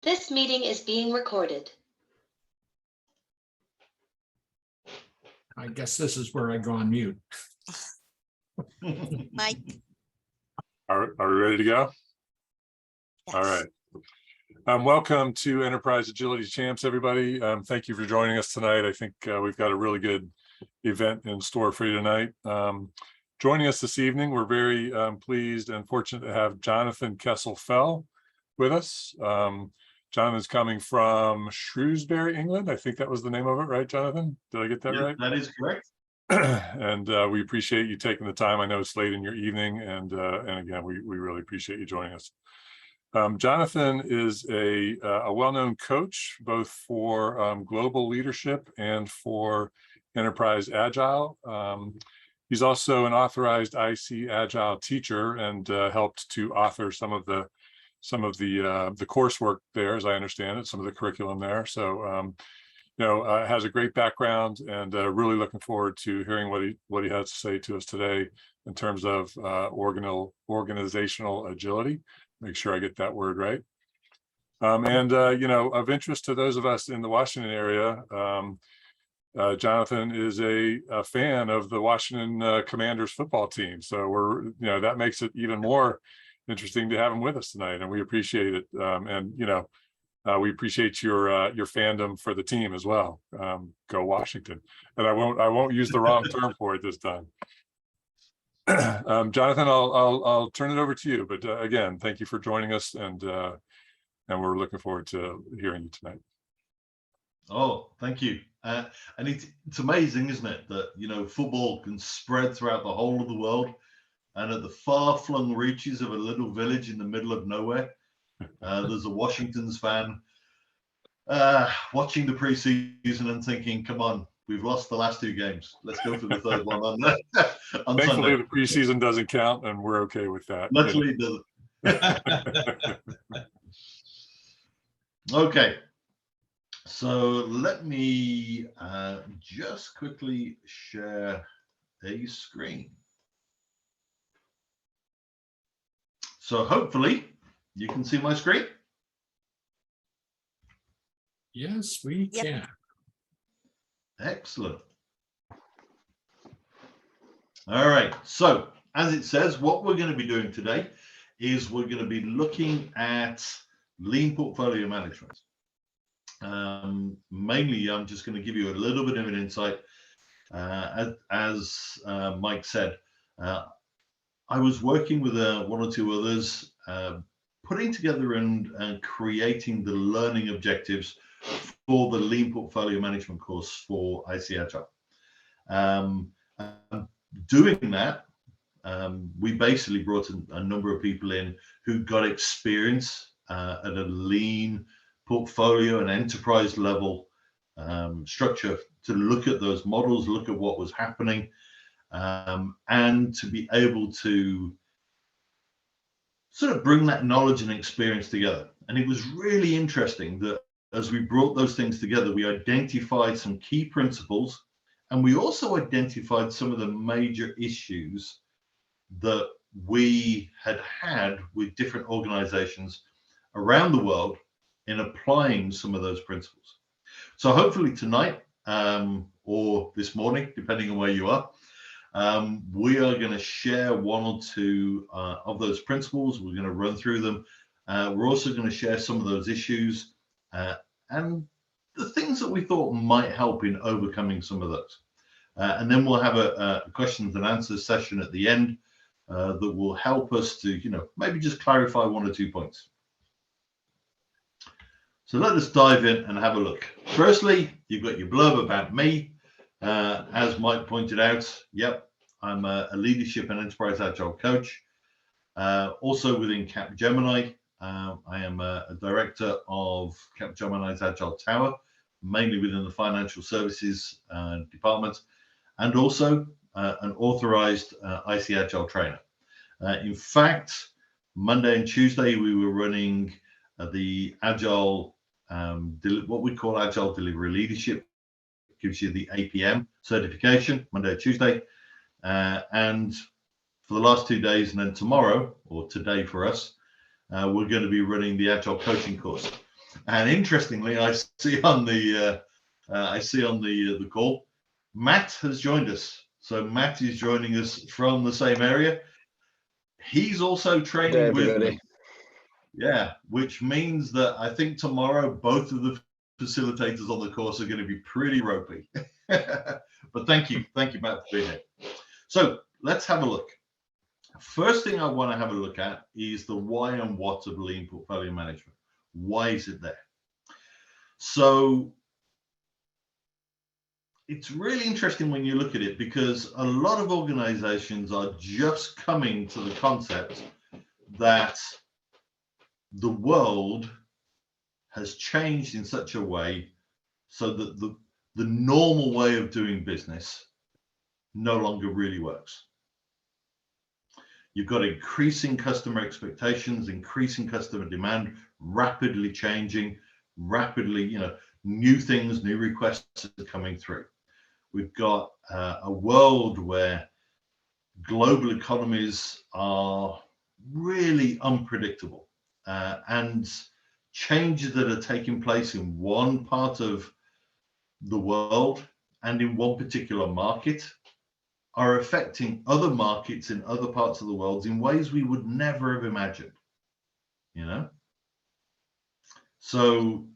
This meeting is being recorded. I guess this is where I go on mute. Mike. Are we ready to go? Yes. All right. Welcome to Enterprise Agility Champs, everybody. Thank you for joining us tonight. I think we've got a really good event in store for you tonight. Joining us this evening, we're very pleased and fortunate to have Jonathan Kessel-Fell with us. Jonathan's coming from Shrewsbury, England. I think that was the name of it, right, Jonathan? Did I get that right? That is correct. And we appreciate you taking the time. I know it's late in your evening, and again, we really appreciate you joining us. Jonathan is a well-known coach, both for global leadership and for Enterprise Agile. He's also an authorized IC Agile teacher and helped to author some of the coursework there, as I understand it, some of the curriculum there. So, has a great background, and really looking forward to hearing what he has to say to us today in terms of organizational agility. Make sure I get that word right. Of interest to those of us in the Washington area, Jonathan is a fan of the Washington Commanders football team. So that makes it even more interesting to have him with us tonight, and we appreciate it. We appreciate your fandom for the team as well. Go Washington! And I won't use the wrong term for it this time. Jonathan, I'll turn it over to you. But again, thank you for joining us, and we're looking forward to hearing you tonight. Oh, thank you. And it's amazing, isn't it, that football can spread throughout the whole of the world, and at the far-flung reaches of a little village in the middle of nowhere, there's a Washington's fan watching the preseason and thinking, "Come on, we've lost the last two games. Let's go for the third one on Thankfully, Sunday." the preseason doesn't count, and we're okay with that. Luckily, it doesn't. Okay. So let me just quickly share a screen. So hopefully you can see my screen. Yes, we can. Excellent. All right. So as it says, what we're going to be doing today is we're going to be looking at lean portfolio management. Mainly, I'm just going to give you a little bit of an insight. As Mike said, I was working with one or two others, putting together and creating the learning objectives for the lean portfolio management course for IC Agile. Doing that, we basically brought a number of people in who got experience at a lean portfolio and enterprise level structure to look at those models, look at what was happening, and to be able to sort of bring that knowledge and experience together. And it was really interesting that as we brought those things together, we identified some key principles, and we also identified some of the major issues that we had with different organizations around the world in applying some of those principles. So hopefully tonight or this morning, depending on where you are, we are going to share one or two of those principles. We're going to run through them. We're also going to share some of those issues and the things that we thought might help in overcoming some of those. And then we'll have a questions and answers session at the end that will help us to, maybe just clarify one or 2 points. So let us dive in and have a look. Firstly, you've got your blurb about me. As Mike pointed out, yep, I'm a leadership and enterprise agile coach. Also within Capgemini, I am a director of Capgemini's Agile Tower, mainly within the financial services department, and also an authorized IC Agile trainer. In fact, Monday and Tuesday, we were running the Agile, what we call Agile Delivery Leadership. Gives you the APM certification, Monday, Tuesday. And for the last 2 days, and then tomorrow, or today for us, we're going to be running the Agile coaching course. And interestingly, I see on the the call, Matt has joined us. So Matt is joining us from the same area. He's also training with me. Yeah, which means that I think tomorrow both of the facilitators on the course are going to be pretty ropey. But thank you, Matt, for being here. So let's have a look. First thing I want to have a look at is the why and what of lean portfolio management. Why is it there? So it's really interesting when you look at it, because a lot of organizations are just coming to the concept that the world has changed in such a way so that the normal way of doing business no longer really works. You've got increasing customer expectations, increasing customer demand, rapidly changing, rapidly, new things, new requests are coming through. We've got a world where global economies are really unpredictable, and changes that are taking place in one part of the world and in one particular market are affecting other markets in other parts of the world in ways we would never have imagined, So,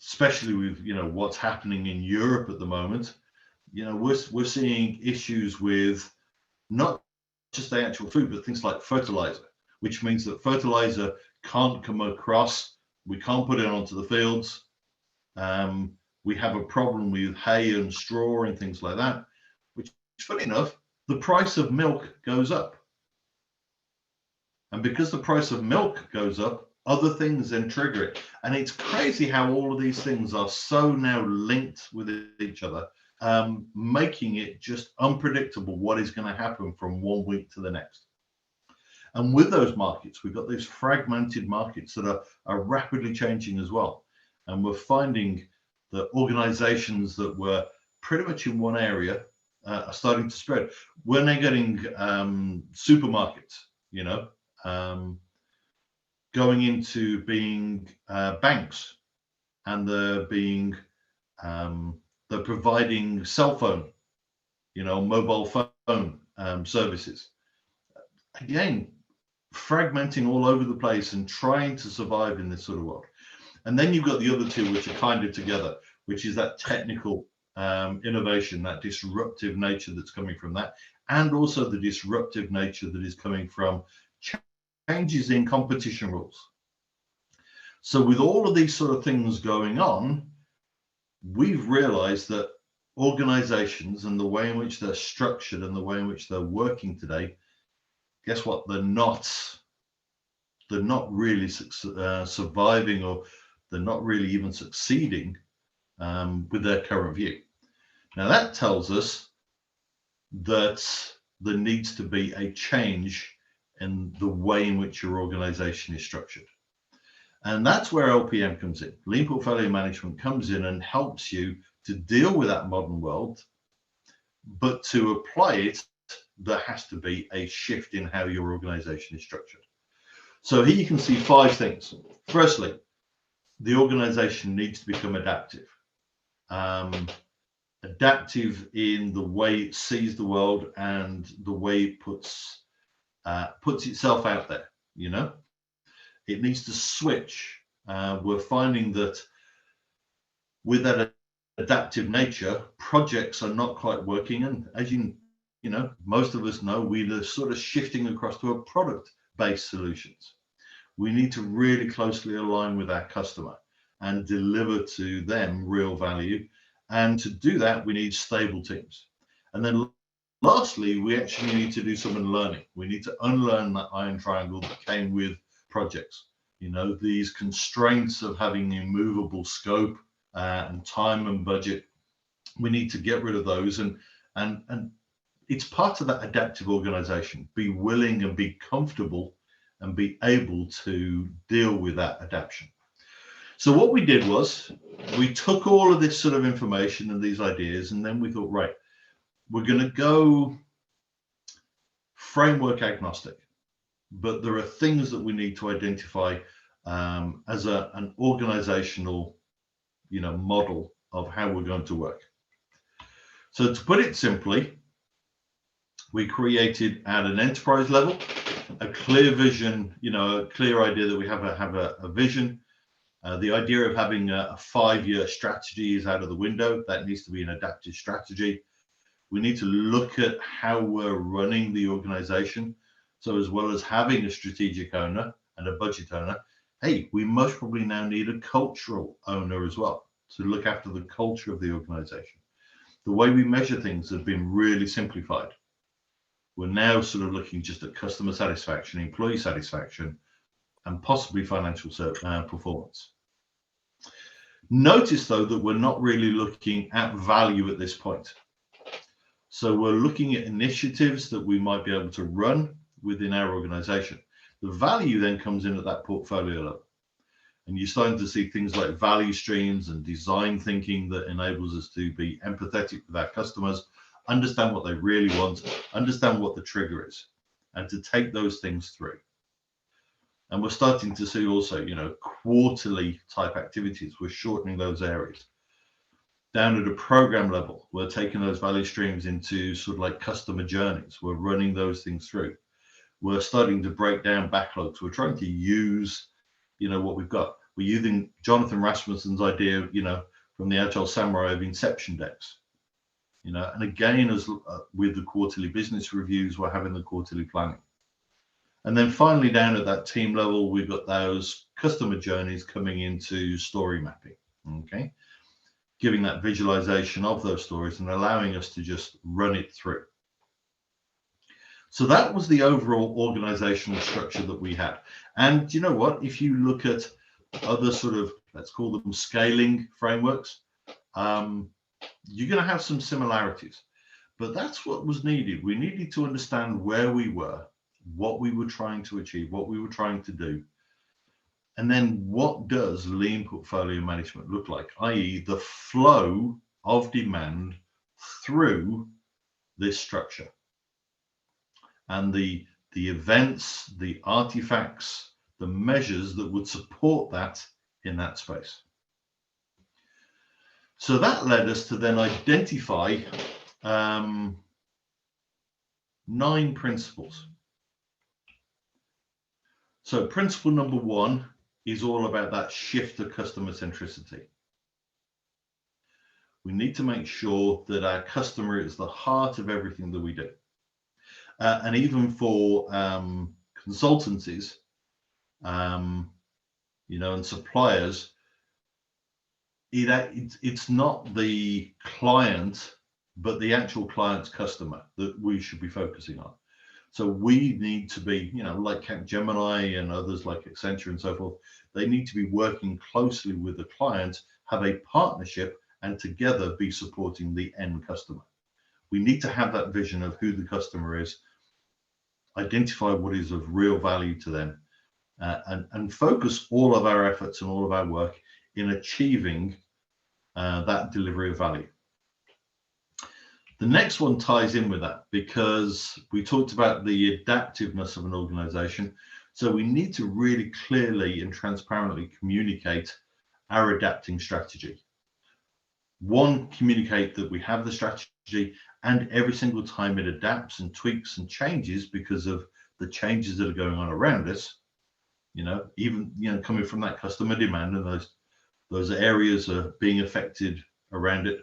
especially with, what's happening in Europe at the moment, we're seeing issues with not just the actual food, but things like fertilizer, which means that fertilizer can't come across. We can't put it onto the fields. We have a problem with hay and straw and things like that, which, funny enough, the price of milk goes up. And because the price of milk goes up, other things then trigger it. And it's crazy how all of these things are so now linked with each other, making it just unpredictable what is going to happen from one week to the next. And with those markets, we've got these fragmented markets that are rapidly changing as well. And we're finding that organizations that were pretty much in one area are starting to spread. We're now getting supermarkets, going into being banks, and they're providing cell phone, mobile phone services. Again, fragmenting all over the place and trying to survive in this sort of world. And then you've got the other two, which are kind of together, which is that technical innovation, that disruptive nature that's coming from that, and also the disruptive nature that is coming from changes in competition rules. So with all of these sort of things going on, we've realized that organizations and the way in which they're structured and the way in which they're working today, guess what? They're not really surviving, or they're not really even succeeding with their current view. Now that tells us that there needs to be a change in the way in which your organization is structured. And that's where LPM comes in. Lean portfolio management comes in and helps you to deal with that modern world, but to apply it, there has to be a shift in how your organization is structured. So here you can see 5 things. Firstly, the organization needs to become adaptive. Adaptive in the way it sees the world and the way it puts itself out there, It needs to switch. We're finding that with that adaptive nature, projects are not quite working. And as most of us know, we're sort of shifting across to a product-based solutions. We need to really closely align with our customer and deliver to them real value. And to do that, we need stable teams. And then lastly, we actually need to do some unlearning. We need to unlearn that iron triangle that came with projects. These constraints of having immovable scope and time and budget. We need to get rid of those, and it's part of that adaptive organization. Be willing and be comfortable and be able to deal with that adaptation. So what we did was we took all of this sort of information and these ideas, and then we thought, right, we're going to go framework agnostic, but there are things that we need to identify as an organizational, model of how we're going to work. So to put it simply, we created at an enterprise level a clear vision, a clear idea that we have a vision. The idea of having a 5-year strategy is out of the window. That needs to be an adaptive strategy. We need to look at how we're running the organization. So as well as having a strategic owner and a budget owner, hey, we most probably now need a cultural owner as well to look after the culture of the organization. The way we measure things have been really simplified. We're now sort of looking just at customer satisfaction, employee satisfaction, and possibly financial performance. Notice, though, that we're not really looking at value at this point. So we're looking at initiatives that we might be able to run within our organization. The value then comes in at that portfolio level. And you're starting to see things like value streams and design thinking that enables us to be empathetic with our customers, understand what they really want, understand what the trigger is, and to take those things through. And we're starting to see also, quarterly type activities. We're shortening those areas. Down at a program level, we're taking those value streams into sort of like customer journeys. We're running those things through. We're starting to break down backlogs. We're trying to use, what we've got. We're using Jonathan Rasmussen's idea, from the Agile Samurai of inception decks. And again, as with the quarterly business reviews, we're having the quarterly planning. And then finally, down at that team level, we've got those customer journeys coming into story mapping, okay? Giving that visualization of those stories and allowing us to just run it through. So that was the overall organizational structure that we had. And you know what? If you look at other sort of, let's call them scaling frameworks, you're going to have some similarities. But that's what was needed. We needed to understand where we were, what we were trying to achieve, what we were trying to do. And then what does lean portfolio management look like, i.e. the flow of demand through this structure. And the events, the artifacts, the measures that would support that in that space. So that led us to then identify 9 principles. So principle number 1 is all about that shift to customer centricity. We need to make sure that our customer is the heart of everything that we do. And even for consultancies, and suppliers, it's not the client, but the actual client's customer that we should be focusing on. So we need to be, like Capgemini and others like Accenture and so forth, they need to be working closely with the client, have a partnership, and together be supporting the end customer. We need to have that vision of who the customer is, identify what is of real value to them, and focus all of our efforts and all of our work in achieving that delivery of value. The next one ties in with that because we talked about the adaptiveness of an organization. So we need to really clearly and transparently communicate our adapting strategy. One, communicate that we have the strategy, and every single time it adapts and tweaks and changes because of the changes that are going on around us, even coming from that customer demand and those areas are being affected around it,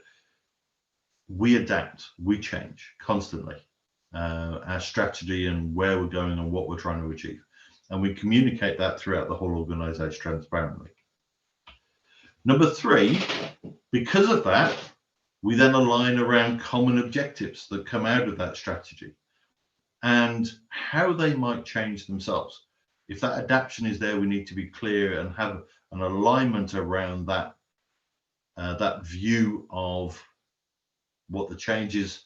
we adapt, we change constantly our strategy and where we're going and what we're trying to achieve. And we communicate that throughout the whole organization transparently. Number 3, because of that, we then align around common objectives that come out of that strategy and how they might change themselves. If that adaptation is there, we need to be clear and have an alignment around that, that view of what the changes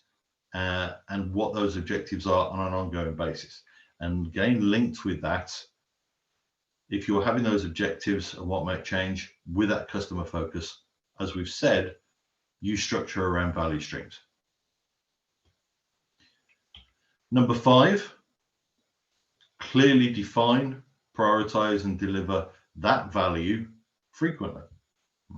and what those objectives are on an ongoing basis. And again, linked with that, if you're having those objectives and what might change with that customer focus, as we've said, you structure around value streams. Number 5, clearly define, prioritize, and deliver that value frequently.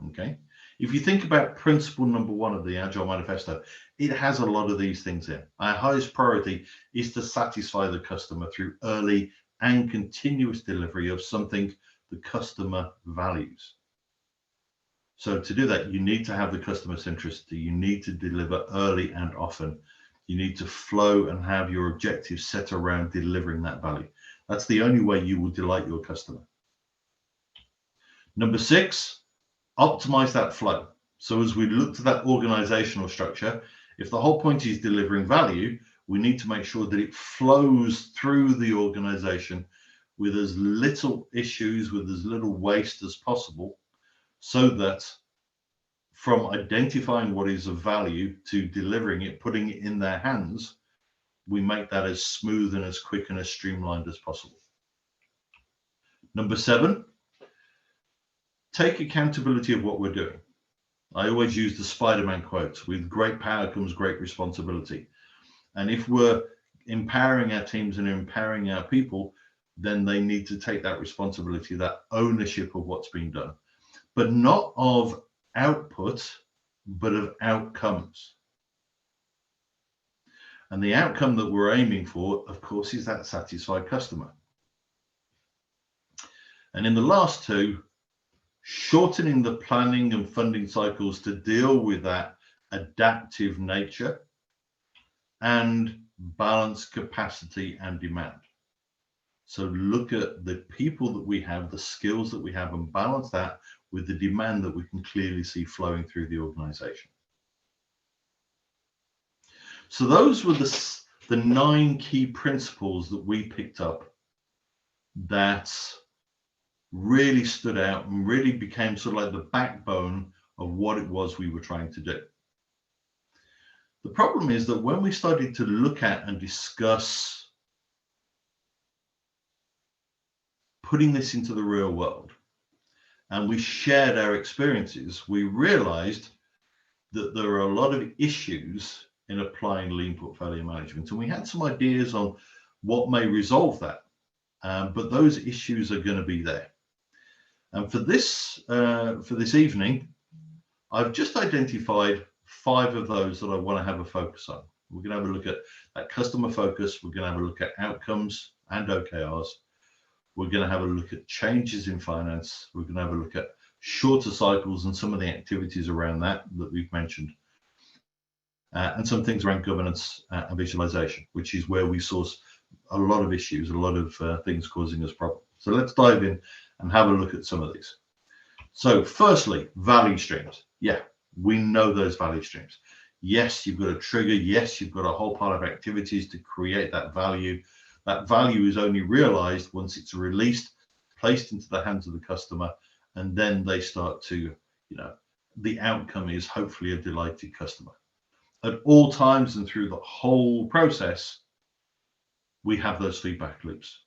Okay. If you think about principle number 1 of the Agile Manifesto, it has a lot of these things in. Our highest priority is to satisfy the customer through early and continuous delivery of something the customer values. So to do that, you need to have the customer centricity. You need to deliver early and often. You need to flow and have your objectives set around delivering that value. That's the only way you will delight your customer. Number 6, optimize that flow. So as we look to that organizational structure, if the whole point is delivering value, we need to make sure that it flows through the organization with as little issues, with as little waste as possible, so that from identifying what is of value to delivering it, putting it in their hands, we make that as smooth and as quick and as streamlined as possible. Number 7, take accountability of what we're doing. I always use the Spider-Man quote, with great power comes great responsibility. And if we're empowering our teams and empowering our people, then they need to take that responsibility, that ownership of what's being done, but not of output, but of outcomes. And the outcome that we're aiming for, of course, is that satisfied customer. And in the last 2, shortening the planning and funding cycles to deal with that adaptive nature and balance capacity and demand. So look at the people that we have, the skills that we have, and balance that with the demand that we can clearly see flowing through the organization. So those were the 9 key principles that we picked up that really stood out and really became sort of like the backbone of what it was we were trying to do. The problem is that when we started to look at and discuss putting this into the real world, and we shared our experiences, we realized that there are a lot of issues in applying lean portfolio management. And we had some ideas on what may resolve that, but those issues are going to be there. And for this evening, I've just identified 5 of those that I want to have a focus on. We're going to have a look at that customer focus. We're going to have a look at outcomes and OKRs. We're going to have a look at changes in finance. We're going to have a look at shorter cycles and some of the activities around that we've mentioned. And some things around governance and visualization, which is where we source a lot of issues, a lot of things causing us problems. So let's dive in and have a look at some of these. So firstly, value streams. Yeah, we know those value streams. Yes, you've got a trigger. Yes, you've got a whole pile of activities to create that value. That value is only realized once it's released, placed into the hands of the customer, and then they start to, the outcome is hopefully a delighted customer. At all times and through the whole process, we have those feedback loops.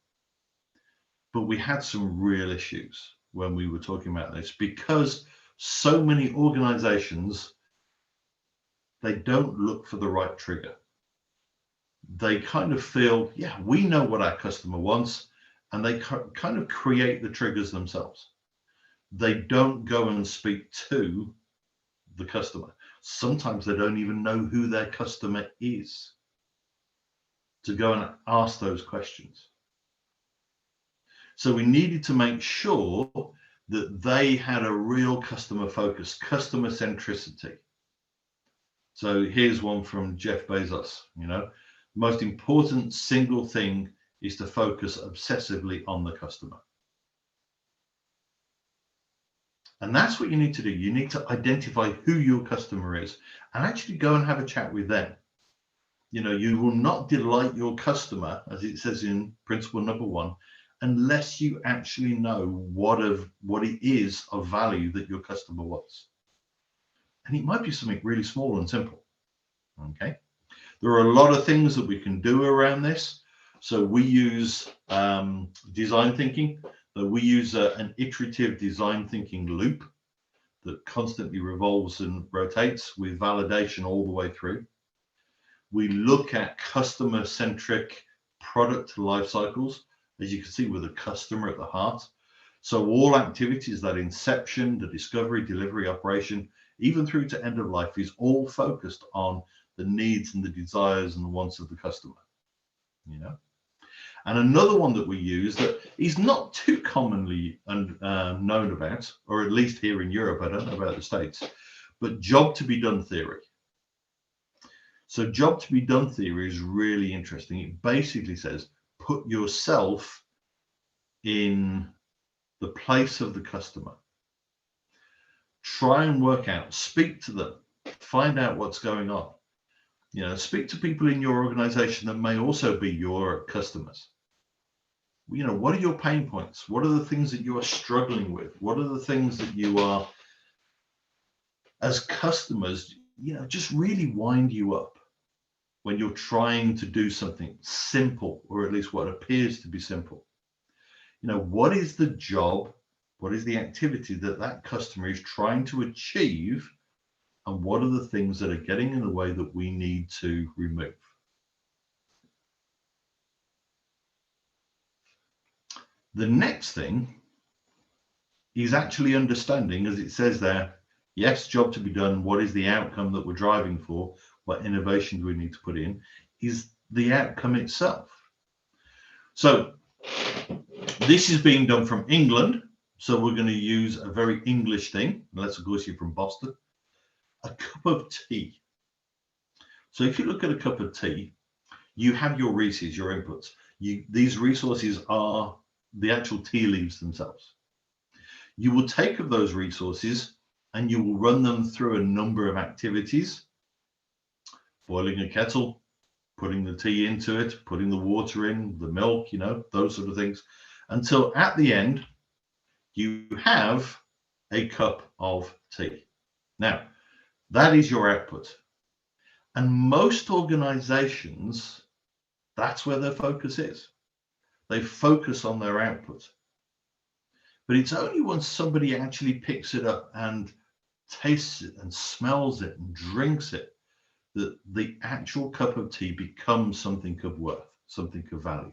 But we had some real issues when we were talking about this, because so many organizations, they don't look for the right trigger. They kind of feel, yeah, we know what our customer wants, and they kind of create the triggers themselves. They don't go and speak to the customer. Sometimes they don't even know who their customer is to go and ask those questions. So we needed to make sure that they had a real customer focus, customer centricity. So here's one from Jeff Bezos, most important single thing is to focus obsessively on the customer. And that's what you need to do. You need to identify who your customer is and actually go and have a chat with them. You will not delight your customer, as it says in principle number 1, unless you actually know what it is of value that your customer wants. And it might be something really small and simple. Okay. There are a lot of things that we can do around this. So we use design thinking. So we use an iterative design thinking loop that constantly revolves and rotates with validation all the way through. We look at customer-centric product life cycles, as you can see, with the customer at the heart. So all activities, that inception, the discovery, delivery, operation, even through to end of life, is all focused on the needs and the desires and the wants of the customer, you know. And another one that we use that is not too commonly known about, or at least here in Europe, I don't know about the States, but job to be done theory. So job to be done theory is really interesting. It basically says, put yourself in the place of the customer. Try and work out, speak to them, find out what's going on. You know, speak to people in your organization that may also be your customers. You know, what are your pain points? What are the things that you are struggling with? What are the things that you are, as customers, you know, just really wind you up when you're trying to do something simple, or at least what appears to be simple. You know, what is the job? What is the activity that that customer is trying to achieve? And what are the things that are getting in the way that we need to remove? The next thing is actually understanding, as it says there, yes, job to be done. What is the outcome that we're driving for? What innovation do we need to put in? Is the outcome itself. So this is being done from England. So we're going to use a very English thing, unless of course you're from Boston. A cup of tea. So if you look at a cup of tea, you have your resources, your inputs. These resources are the actual tea leaves themselves. You will take of those resources and you will run them through a number of activities. Boiling a kettle, putting the tea into it, putting the water in, the milk, you know, those sort of things, until at the end, you have a cup of tea. Now, that is your output. And most organizations, that's where their focus is. They focus on their output. But it's only once somebody actually picks it up and tastes it and smells it and drinks it that the actual cup of tea becomes something of worth, something of value.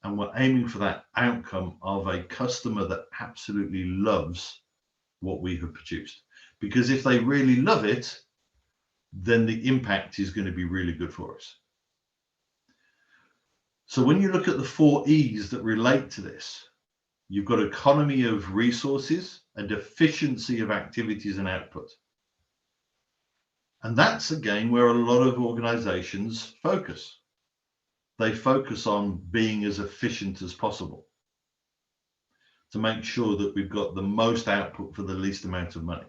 And we're aiming for that outcome of a customer that absolutely loves what we have produced. Because if they really love it, then the impact is going to be really good for us. So when you look at the 4 E's that relate to this, you've got economy of resources and efficiency of activities and output. And that's again where a lot of organizations focus. They focus on being as efficient as possible to make sure that we've got the most output for the least amount of money.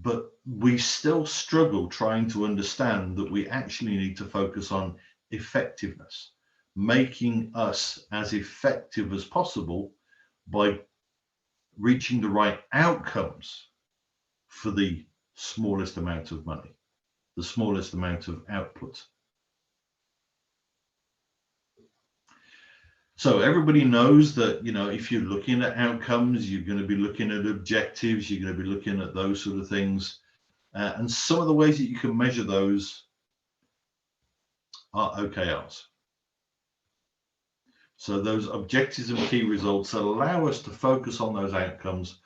But we still struggle trying to understand that we actually need to focus on effectiveness, making us as effective as possible by reaching the right outcomes for the smallest amount of money, the smallest amount of output. So everybody knows that, you know, if you're looking at outcomes, you're going to be looking at objectives, you're going to be looking at those sort of things. And some of the ways that you can measure those are OKRs. So those objectives and key results allow us to focus on those outcomes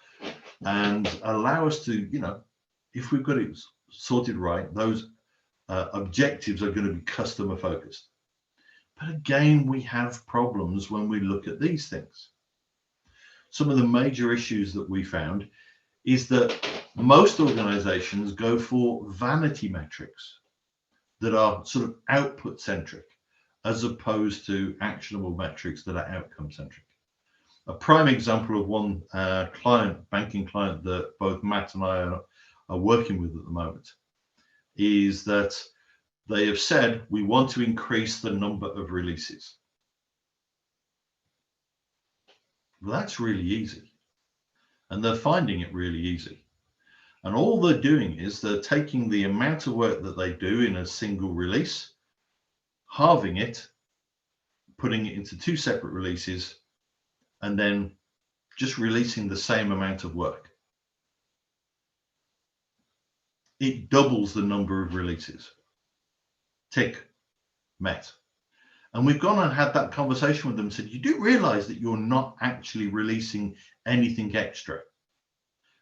and allow us to, you know, if we've got it sorted right, those objectives are going to be customer focused. But again, we have problems when we look at these things. Some of the major issues that we found is that most organizations go for vanity metrics that are sort of output centric, as opposed to actionable metrics that are outcome centric. A prime example of one banking client that both Matt and I are working with at the moment is that they have said, we want to increase the number of releases. Well, that's really easy. And they're finding it really easy. And all they're doing is they're taking the amount of work that they do in a single release, halving it, putting it into 2 separate releases, and then just releasing the same amount of work. It doubles the number of releases. Tick, met. And we've gone and had that conversation with them and said, you do realize that you're not actually releasing anything extra?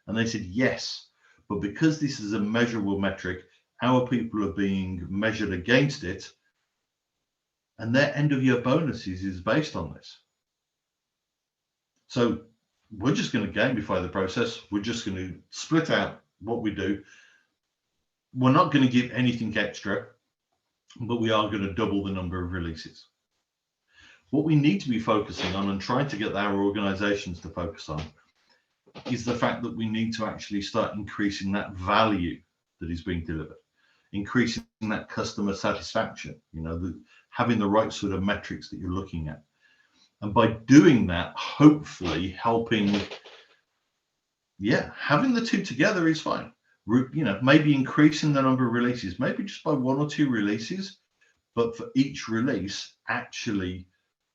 And they said, yes, but because this is a measurable metric, our people are being measured against it, and their end of year bonuses is based on this. So we're just going to gamify the process. We're just going to split out what we do. We're not going to give anything extra, but we are going to double the number of releases. What we need to be focusing on and trying to get our organizations to focus on is the fact that we need to actually start increasing that value that is being delivered, increasing that customer satisfaction, having the right sort of metrics that you're looking at. And by doing that, hopefully helping, having the two together is fine. Maybe increasing the number of releases, maybe just by 1 or 2 releases, but for each release, actually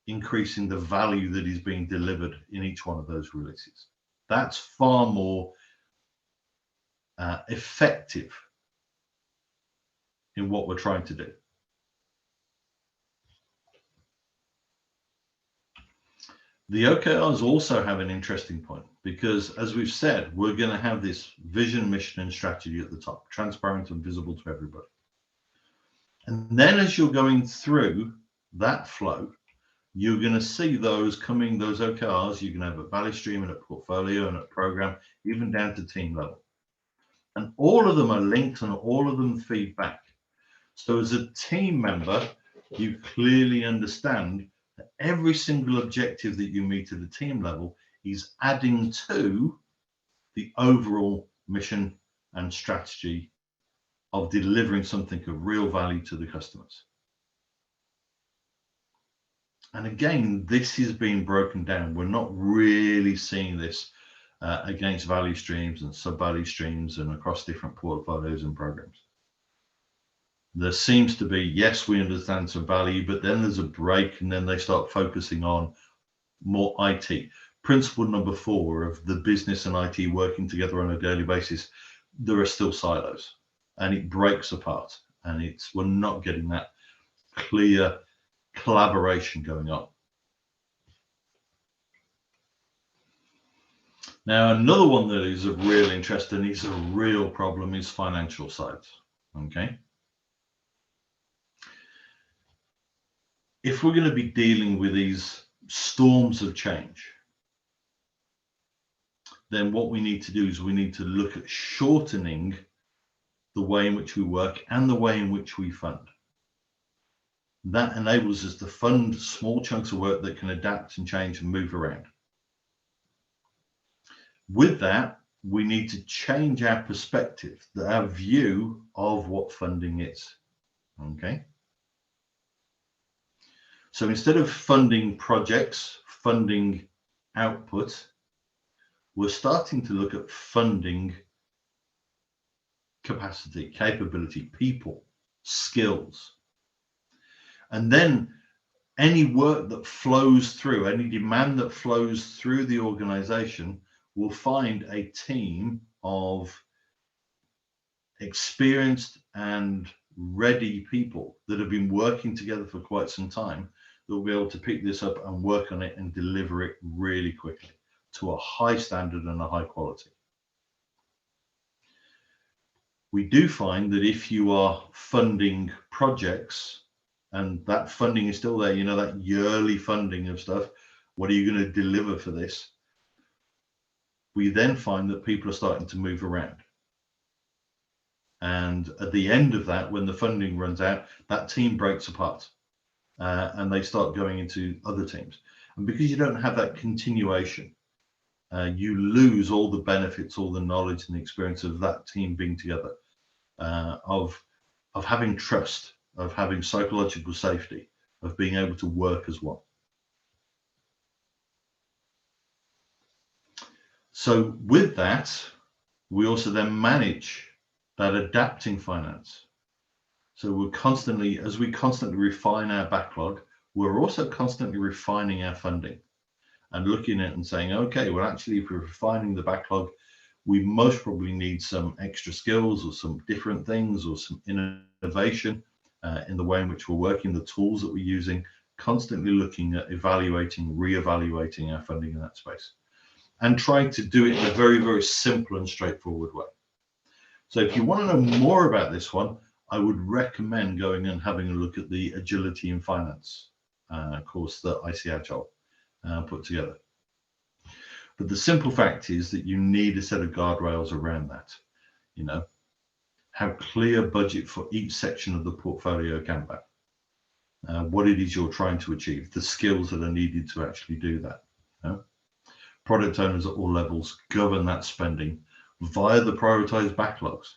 increasing the value that is being delivered in each one of those releases. That's far more effective in what we're trying to do. The OKRs also have an interesting point because, as we've said, we're going to have this vision, mission, and strategy at the top, transparent and visible to everybody. And then as you're going through that flow, you're going to see those OKRs. You can have a value stream and a portfolio and a program, even down to team level. And all of them are linked and all of them feed back. So as a team member, you clearly understand that every single objective that you meet at the team level is adding to the overall mission and strategy of delivering something of real value to the customers. And again, this is being broken down. We're not really seeing this against value streams and sub-value streams and across different portfolios and programs. There seems to be, yes, we understand some value, but then there's a break and then they start focusing on more IT. Principle number 4 of the business and IT working together on a daily basis, there are still silos and it breaks apart, and we're not getting that clear collaboration going on. Now, another one that is of real interest and is a real problem is financial side. Okay. If we're going to be dealing with these storms of change, then what we need to do is we need to look at shortening the way in which we work and the way in which we fund. That enables us to fund small chunks of work that can adapt and change and move around. With that, we need to change our perspective, our view of what funding is. Okay. So instead of funding projects, funding output, we're starting to look at funding capacity, capability, people, skills. And then any work that flows through, any demand that flows through the organization will find a team of experienced and ready people that have been working together for quite some time that will be able to pick this up and work on it and deliver it really quickly to a high standard and a high quality. We do find that if you are funding projects and that funding is still there, that yearly funding of stuff, what are you going to deliver for this? We then find that people are starting to move around. And at the end of that, when the funding runs out, that team breaks apart and they start going into other teams. And because you don't have that continuation, you lose all the benefits, all the knowledge and the experience of that team being together, of having trust, of having psychological safety, of being able to work as one. So with that, we also then manage that adapting finance. So we're constantly, as we constantly refine our backlog, we're also constantly refining our funding and looking at it and saying, okay, well, actually, if we're refining the backlog, we most probably need some extra skills or some different things or some innovation in the way in which we're working, the tools that we're using, constantly looking at evaluating, re-evaluating our funding in that space, and trying to do it in a very, very simple and straightforward way. So if you want to know more about this one, I would recommend going and having a look at the Agility in Finance course that ICHL put together. But the simple fact is that you need a set of guardrails around that. You know, have clear budget for each section of the portfolio canvas. What it is you're trying to achieve, the skills that are needed to actually do that. You know? Product owners at all levels govern that spending via the prioritized backlogs.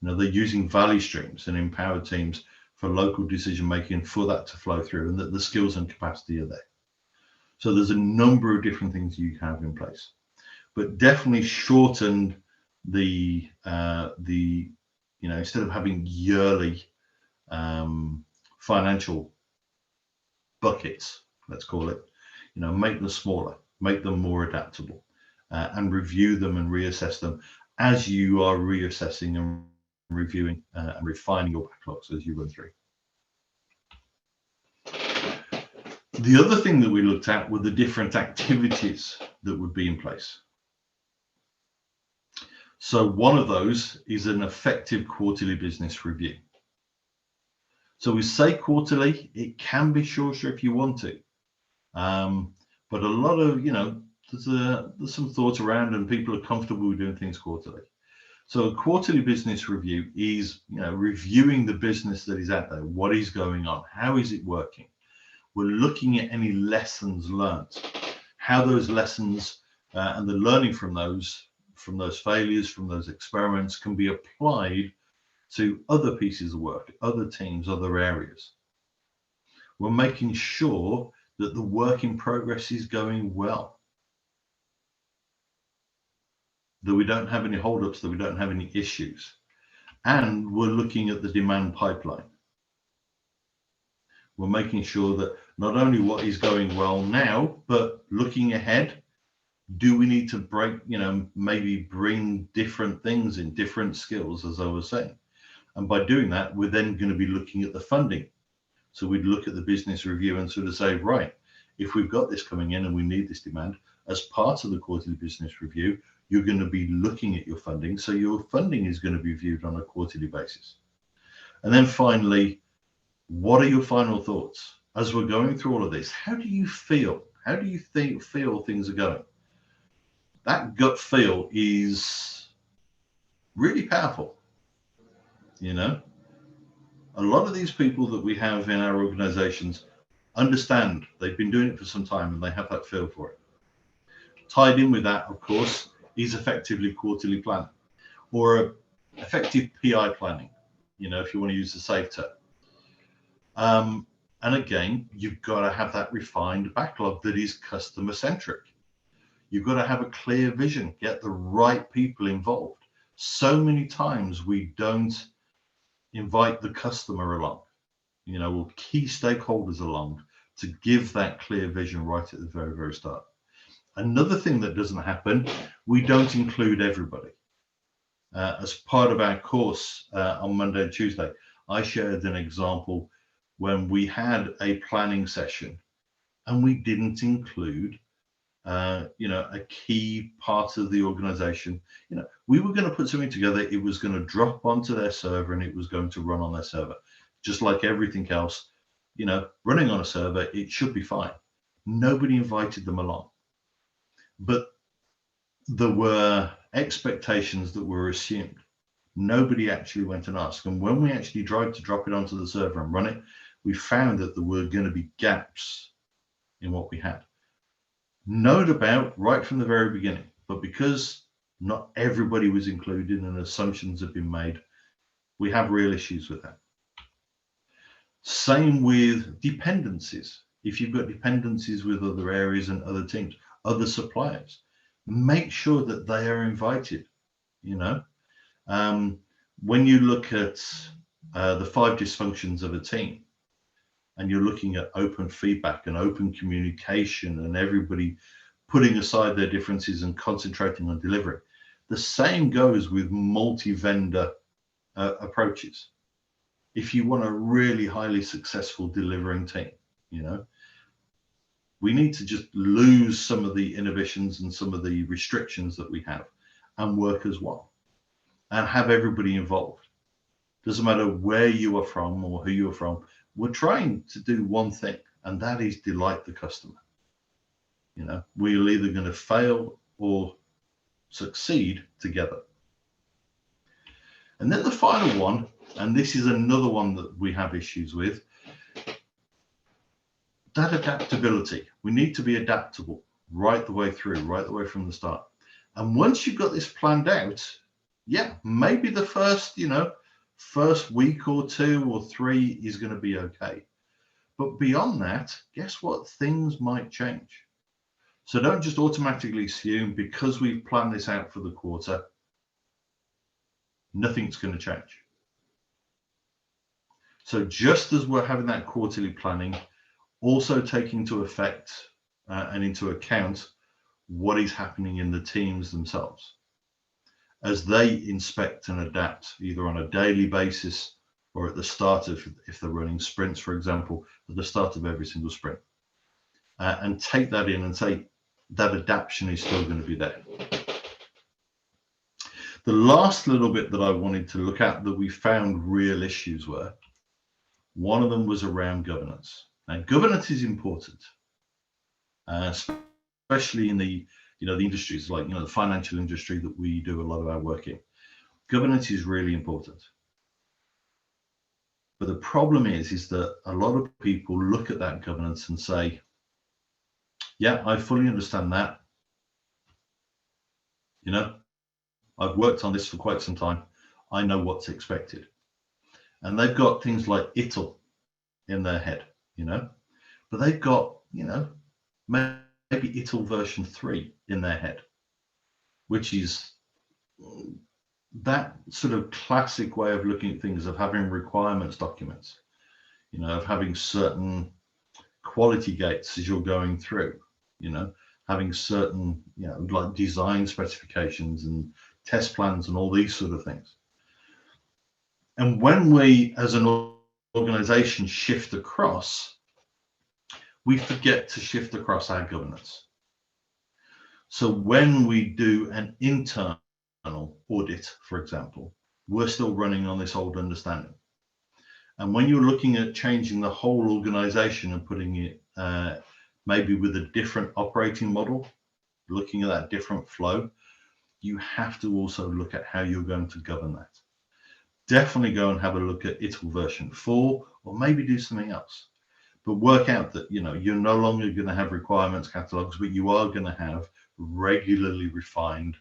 You know, they're using value streams and empowered teams for local decision making for that to flow through, and that the skills and capacity are there. So there's a number of different things you have in place, but definitely shorten the you know, instead of having yearly financial buckets, let's call it, you know, make them smaller, make them more adaptable, and review them and reassess them as you are reassessing and reviewing and refining your backlogs as you run through. The other thing that we looked at were the different activities that would be in place. So one of those is an effective quarterly business review. So we say quarterly, it can be shorter if you want to, but a lot of, you know, there's some thought around, and people are comfortable with doing things quarterly. So a quarterly business review is, you know, reviewing the business that is out there. What is going on? How is it working? We're looking at any lessons learned, how those lessons and the learning from those failures, from those experiments can be applied to other pieces of work, other teams, other areas. We're making sure that the work in progress is going well, that we don't have any holdups, that we don't have any issues. And we're looking at the demand pipeline. We're making sure that not only what is going well now, but looking ahead, do we need to break, you know, maybe bring different things in, different skills, as I was saying. And by doing that, we're then going to be looking at the funding. So we'd look at the business review and sort of say, right, if we've got this coming in and we need this demand, as part of the quarterly business review, you're going to be looking at your funding. So your funding is going to be viewed on a quarterly basis. And then finally, what are your final thoughts? As we're going through all of this, how do you feel? How do you feel things are going? That gut feel is really powerful. You know, a lot of these people that we have in our organizations understand, they've been doing it for some time and they have that feel for it. Tied in with that, of course, is effectively quarterly planning, or effective PI planning, you know, if you want to use the safe term. And again, you've got to have that refined backlog that is customer centric. You've got to have a clear vision, get the right people involved. So many times we don't invite the customer along, you know, or key stakeholders along to give that clear vision right at the very, very start. Another thing that doesn't happen, we don't include everybody. As part of our course on Monday and Tuesday, I shared an example when we had a planning session and we didn't include you know, a key part of the organization. You know, we were going to put something together, it was going to drop onto their server and it was going to run on their server. Just like everything else, you know, running on a server, it should be fine. Nobody invited them along. But there were expectations that were assumed. Nobody actually went and asked. And when we actually tried to drop it onto the server and run it, we found that there were going to be gaps in what we had. Known about right from the very beginning, but because not everybody was included and assumptions have been made, we have real issues with that. Same with dependencies. If you've got dependencies with other areas and other teams, other suppliers, make sure that they are invited. You know, when you look at the 5 dysfunctions of a team, and you're looking at open feedback and open communication and everybody putting aside their differences and concentrating on delivery, the same goes with multi-vendor approaches. If you want a really highly successful delivering team, You know, we need to just lose some of the inhibitions and some of the restrictions that we have and work as one and have everybody involved. Doesn't matter where you are from or who you're from. We're trying to do one thing, and that is delight the customer. You know, we're either going to fail or succeed together. And then the final one, and this is another one that we have issues with, that adaptability. We need to be adaptable right the way through, right the way from the start. And once you've got this planned out, yeah, maybe the first, you know, first week or 2 or 3 is going to be okay. But beyond that, guess what? Things might change. So don't just automatically assume because we've planned this out for the quarter, nothing's going to change. So just as we're having that quarterly planning, also take into effect and into account what is happening in the teams themselves as they inspect and adapt either on a daily basis or at the start of, if they're running sprints, for example, at the start of every single sprint, and take that in and say that adaptation is still going to be there. The last little bit that I wanted to look at that we found real issues were, one of them was around governance. Now, governance is important, especially in the, you know, the industries like, you know, the financial industry that we do a lot of our work in. Governance is really important. But the problem is that a lot of people look at that governance and say, yeah, I fully understand that. You know, I've worked on this for quite some time. I know what's expected. And they've got things like 𝑖TL in their head, you know, but they've got, you know, maybe 𝑖TL version 3 in their head, which is that sort of classic way of looking at things, of having requirements documents, you know, of having certain quality gates as you're going through, you know, having certain, you know, like design specifications and test plans and all these sort of things. And when we as an organization shift across, we forget to shift across our governance. So when we do an internal audit, for example, we're still running on this old understanding. And when you're looking at changing the whole organization and putting it maybe with a different operating model, looking at that different flow, you have to also look at how you're going to govern that. Definitely go and have a look at 𝑖TL version 4, or maybe do something else. But work out that, you know, you're no longer going to have requirements catalogs, but you are going to have regularly refined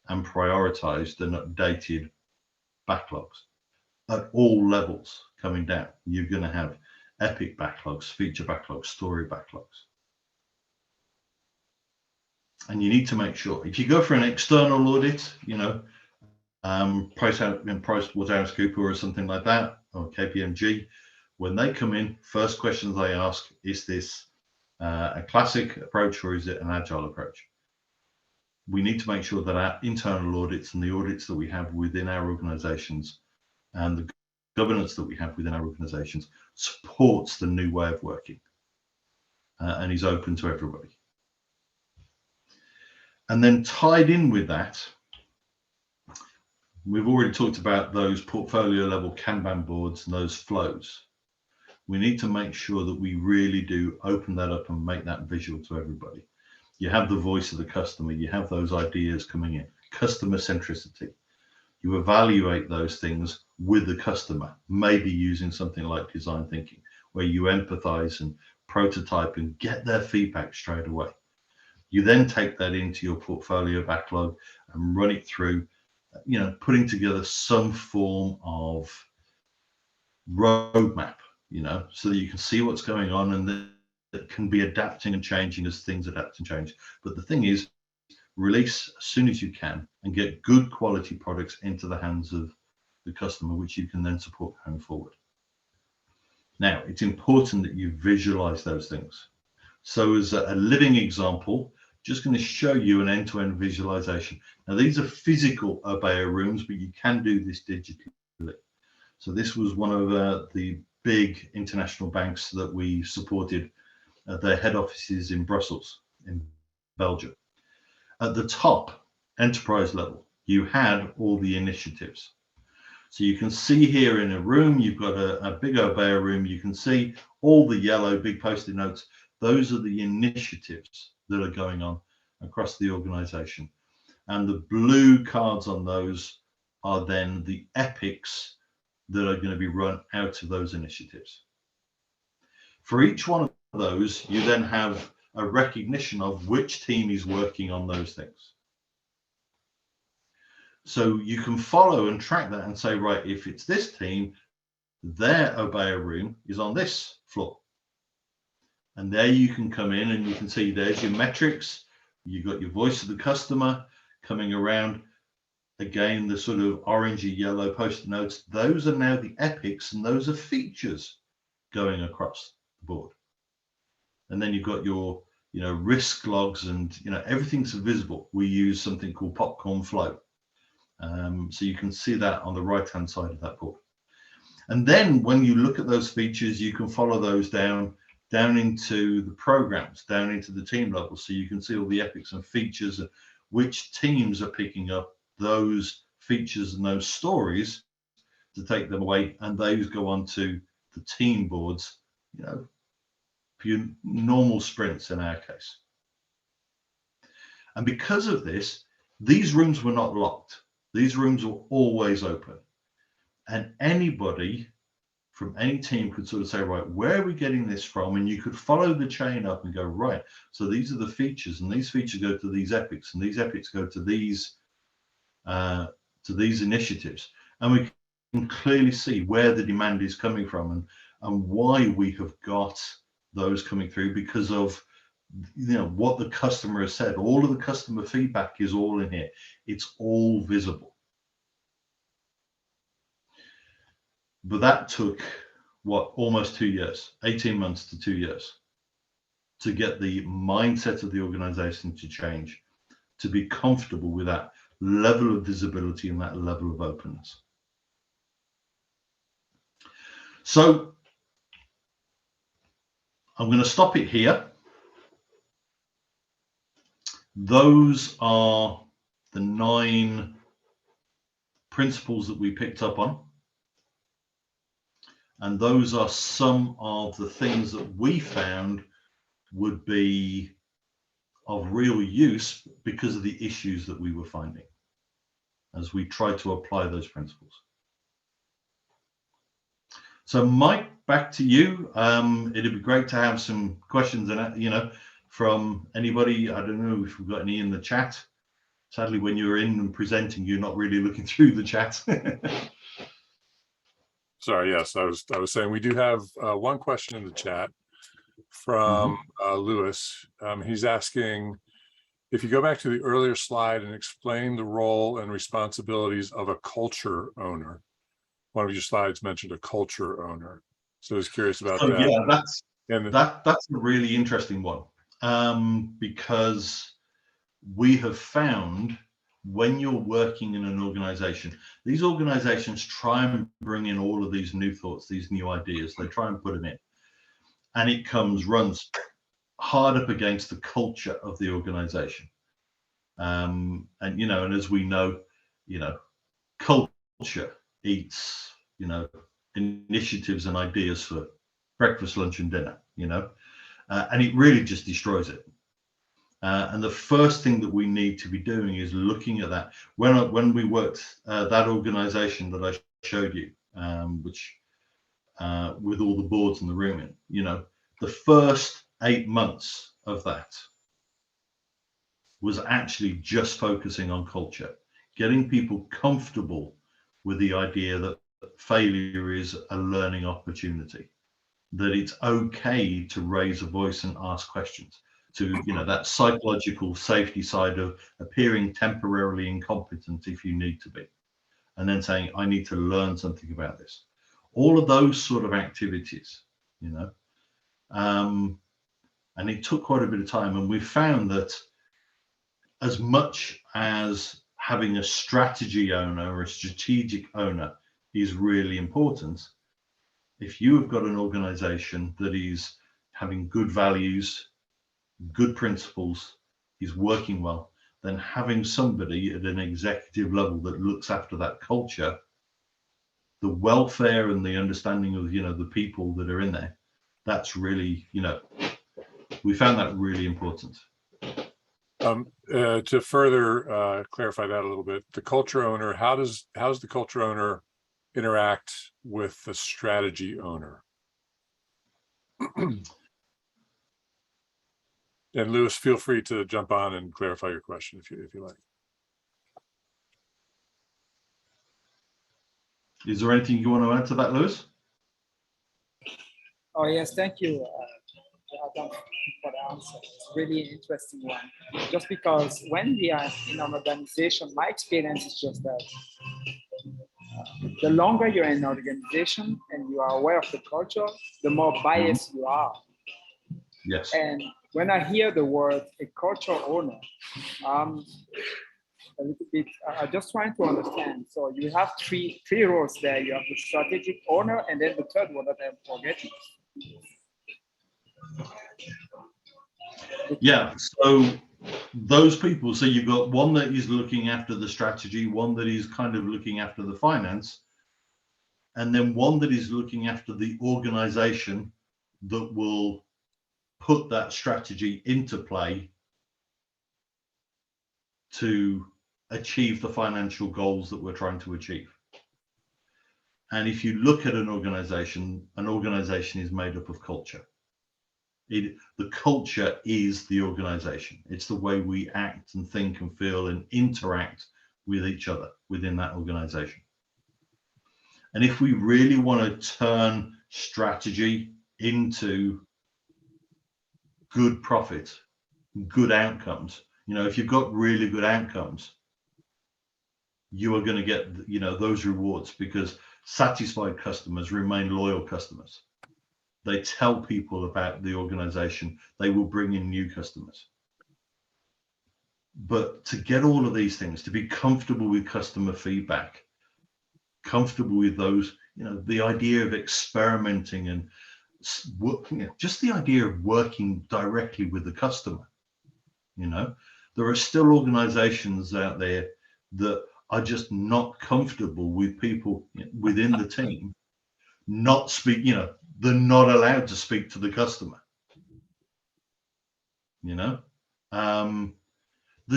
and prioritized and updated backlogs at all levels coming down. You're going to have epic backlogs, feature backlogs, story backlogs. And you need to make sure, if you go for an external audit, you know, PricewaterhouseCoopers or something like that, or KPMG, when they come in, first questions they ask, is this a classic approach or is it an agile approach? We need to make sure that our internal audits and the audits that we have within our organizations and the governance that we have within our organizations supports the new way of working and is open to everybody. And then tied in with that, we've already talked about those portfolio level Kanban boards and those flows. We need to make sure that we really do open that up and make that visual to everybody. You have the voice of the customer, you have those ideas coming in, customer centricity. You evaluate those things with the customer, maybe using something like design thinking, where you empathize and prototype and get their feedback straight away. You then take that into your portfolio backlog and run it through, you know, putting together some form of roadmap, you know, so that you can see what's going on and that it can be adapting and changing as things adapt and change. But the thing is, release as soon as you can and get good quality products into the hands of the customer, which you can then support going forward. Now, it's important that you visualize those things. So as a living example, just going to show you an end-to-end visualization. Now, these are physical Obeya rooms, but you can do this digitally. So this was one of the big international banks that we supported at their head offices in Brussels, in Belgium. At the top, enterprise level, you had all the initiatives. So you can see here in a room, you've got a big Obeya room, you can see all the yellow big post-it notes. Those are the initiatives that are going on across the organization. And the blue cards on those are then the epics that are going to be run out of those initiatives. For each one of those, you then have a recognition of which team is working on those things. So you can follow and track that and say, right, if it's this team, their Obeya room is on this floor. And there you can come in and you can see there's your metrics. You've got your voice of the customer coming around. Again, the sort of orangey yellow post-it notes, those are now the epics, and those are features going across the board. And then you've got your, risk logs, and, everything's visible. We use something called popcorn flow. So you can see that on the right-hand side of that board. And then when you look at those features, you can follow those down into the programs, down into the team level. So you can see all the epics and features, which teams are picking up those features and those stories to take them away. And those go on to the team boards, for your normal sprints in our case. And because of this, these rooms were not locked. These rooms were always open. And anybody from any team could sort of say, right, where are we getting this from? And you could follow the chain up and go, right, so these are the features, and these features go to these epics, and these epics go to these initiatives. And we can clearly see where the demand is coming from and why we have got those coming through, because of what the customer has said. All of the customer feedback is all in here. It's all visible. But that took almost 2 years, 18 months to 2 years, to get the mindset of the organization to change, to be comfortable with that level of visibility and that level of openness. So I'm going to stop it here. Those are the 9 principles that we picked up on. And those are some of the things that we found would be of real use because of the issues that we were finding as we tried to apply those principles. So Mike, back to you. It'd be great to have some questions and from anybody. I don't know if we've got any in the chat. Sadly, when you're in and presenting, you're not really looking through the chat. Sorry, yes, I was saying we do have one question in the chat from Lewis. He's asking, if you go back to the earlier slide and explain the role and responsibilities of a culture owner. One of your slides mentioned a culture owner. So I was curious about that. Yeah, that's a really interesting one, because we have found when you're working in an organization, these organizations try and bring in all of these new thoughts, these new ideas. They try and put them in, and it runs hard up against the culture of the organization. And as we know, culture eats, initiatives and ideas for breakfast, lunch, and dinner, and it really just destroys it. And the first thing that we need to be doing is looking at that. When we worked that organization that I showed you, which with all the boards in the room in, the first 8 months of that was actually just focusing on culture, getting people comfortable with the idea that failure is a learning opportunity, that it's okay to raise a voice and ask questions, to that psychological safety side of appearing temporarily incompetent if you need to be, and then saying, I need to learn something about this. All of those sort of activities, and it took quite a bit of time. And we found that as much as having a strategy owner or a strategic owner is really important, If you have got an organization that is having good values, good principles, is working well, then having somebody at an executive level that looks after that culture, the welfare and the understanding of, the people that are in there, that's really, we found that really important. To further clarify that a little bit, the culture owner, how's the culture owner interact with the strategy owner? And Lewis, feel free to jump on and clarify your question if you like. Is there anything you want to add to that, Lewis? Oh, yes, thank you, Adam, for the answer. It's really an interesting one. Just because when we are in an organization, my experience is just that the longer you're in an organization and you are aware of the culture, the more biased you are. Yes. And when I hear the word a culture owner, a little bit, I'm just trying to understand. So you have three roles there. You have the strategic owner, and then the third one that I'm forgetting. Yeah, so those people, so you've got one that is looking after the strategy, one that is kind of looking after the finance, and then one that is looking after the organization that will put that strategy into play to achieve the financial goals that we're trying to achieve. And if you look at an organization is made up of culture. The culture is the organization. It's the way we act and think and feel and interact with each other within that organization. And if we really want to turn strategy into good profit, good outcomes, if you've got really good outcomes, you are going to get, those rewards, because satisfied customers remain loyal customers. They tell people about the organization. They will bring in new customers. But to get all of these things, to be comfortable with customer feedback, comfortable with those, the idea of experimenting and just the idea of working directly with the customer. There are still organizations out there that are just not comfortable with people within the team not speak, they're not allowed to speak to the customer. They're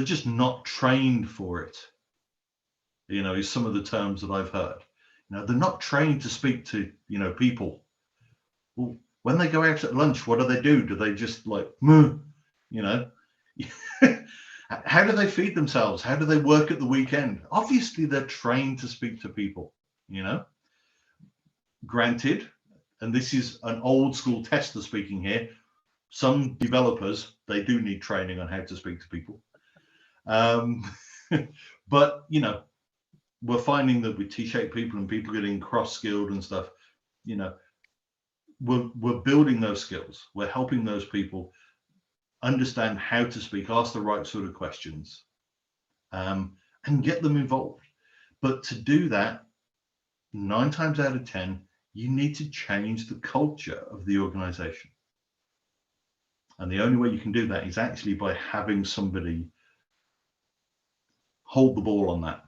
just not trained for it. Is some of the terms that I've heard. They're not trained to speak to, people. Well, when they go out at lunch, what do? Do they just like, how do they feed themselves? How do they work at the weekend? Obviously, they're trained to speak to people, Granted, and this is an old school tester speaking here, some developers, they do need training on how to speak to people. But, we're finding that with T-shaped people and people getting cross-skilled and stuff, we're building those skills. We're helping those people understand how to speak, ask the right sort of questions, and get them involved. But to do that, 9 times out of 10, you need to change the culture of the organization. And the only way you can do that is actually by having somebody hold the ball on that.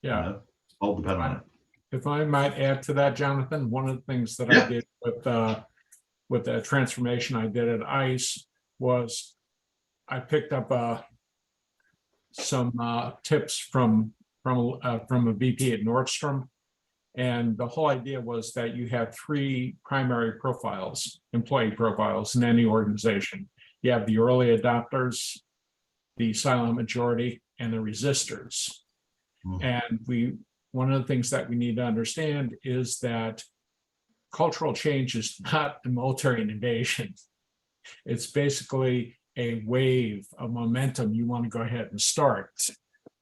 Yeah. Hold the pen on it. If I might add to that, Jonathan, one of the things that I did with the transformation I did at ICE was I picked up some tips from a VP at Nordstrom. And the whole idea was that you have 3 primary profiles, employee profiles in any organization. You have the early adopters, the silent majority, and the resistors. And one of the things that we need to understand is that cultural change is not a military invasion. It's basically a wave of momentum you want to go ahead and start.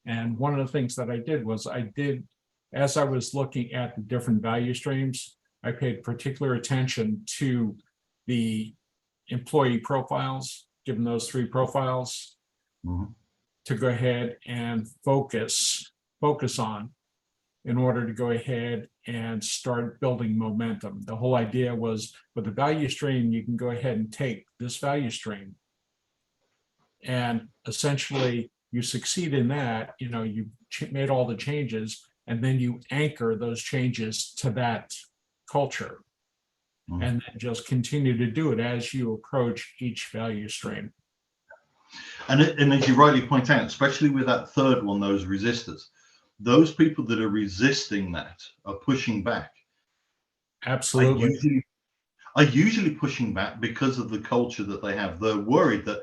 And one of the things that I did was as I was looking at the different value streams, I paid particular attention to the employee profiles, given those 3 profiles, to go ahead and focus on in order to go ahead and start building momentum. The whole idea was with the value stream, you can go ahead and take this value stream and essentially you succeed in that, you made all the changes and then you anchor those changes to that culture and then just continue to do it as you approach each value stream. And as you rightly point out, especially with that third one, those resistors, those people that are resisting that are pushing back. Absolutely. Are usually pushing back because of the culture that they have. They're worried that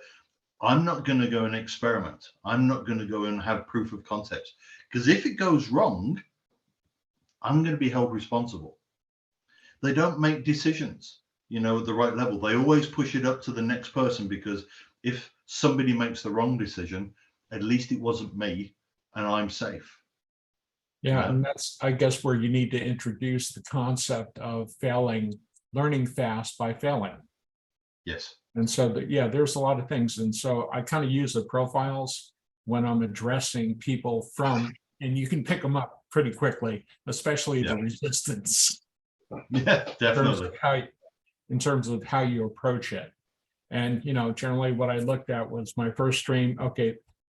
I'm not going to go and experiment. I'm not going to go and have proof of concept, because if it goes wrong, I'm going to be held responsible. They don't make decisions, at the right level. They always push it up to the next person, because if somebody makes the wrong decision, at least it wasn't me and I'm safe. Yeah, and that's, I guess, where you need to introduce the concept of learning fast by failing. Yes. And so, there's a lot of things. And so I kind of use the profiles when I'm addressing people and you can pick them up pretty quickly, especially the resistance. Yeah, definitely. In terms of how you approach it. And, generally what I looked at was my first stream. Okay,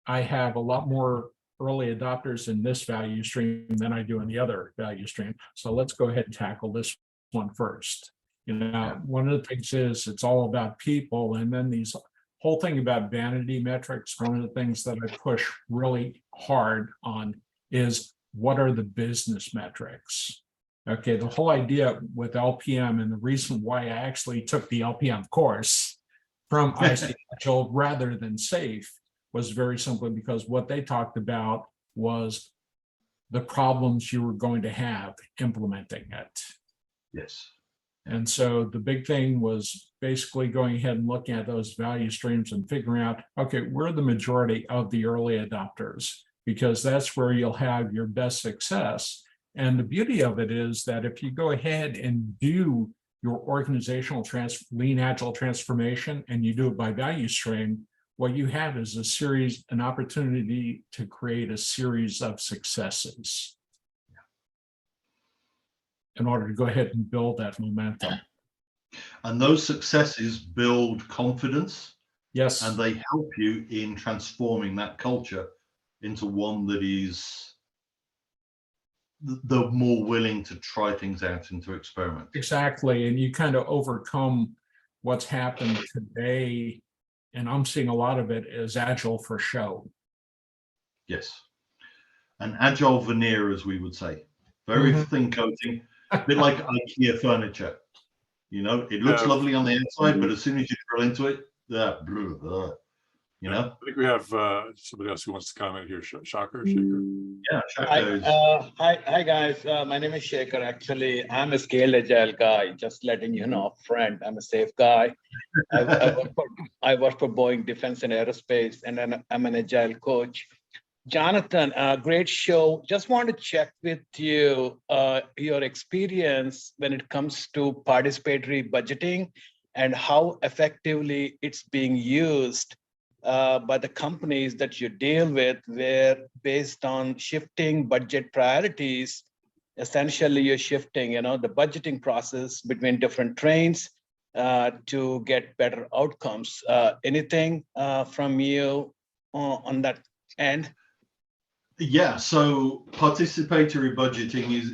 I have a lot more early adopters in this value stream than I do in the other value stream. So let's go ahead and tackle this one first. One of the things is it's all about people. And then these whole thing about vanity metrics, one of the things that I push really hard on is what are the business metrics? Okay, the whole idea with LPM and the reason why I actually took the LPM course from IC Agile rather than SAFe was very simply because what they talked about was the problems you were going to have implementing it. Yes. And so the big thing was basically going ahead and looking at those value streams and figuring out, okay, we're the majority of the early adopters, because that's where you'll have your best success. And the beauty of it is that if you go ahead and do your organizational lean agile transformation and you do it by value stream, what you have is an opportunity to create a series of successes in order to go ahead and build that momentum. And those successes build confidence. Yes. And they help you in transforming that culture into one that is the more willing to try things out and to experiment. Exactly. And you kind of overcome what's happened today. And I'm seeing a lot of it as agile for show. Yes. An agile veneer, as we would say. Very thin coating, a bit like IKEA furniture. It looks lovely on the outside, but as soon as you drill into it, I think we have somebody else who wants to comment here. Shaker? Yeah, Shaker. Hi guys. My name is Shaker. Actually, I'm a scaled agile guy. Just letting you know, friend. I'm a safe guy. I work for Boeing Defense and Aerospace, and then I'm an agile coach. Jonathan, great show. Just want to check with you your experience when it comes to participatory budgeting and how effectively it's being used by the companies that you deal with, where based on shifting budget priorities, essentially you're shifting, the budgeting process between different trains to get better outcomes. Anything from you on that end? Yeah, so participatory budgeting is,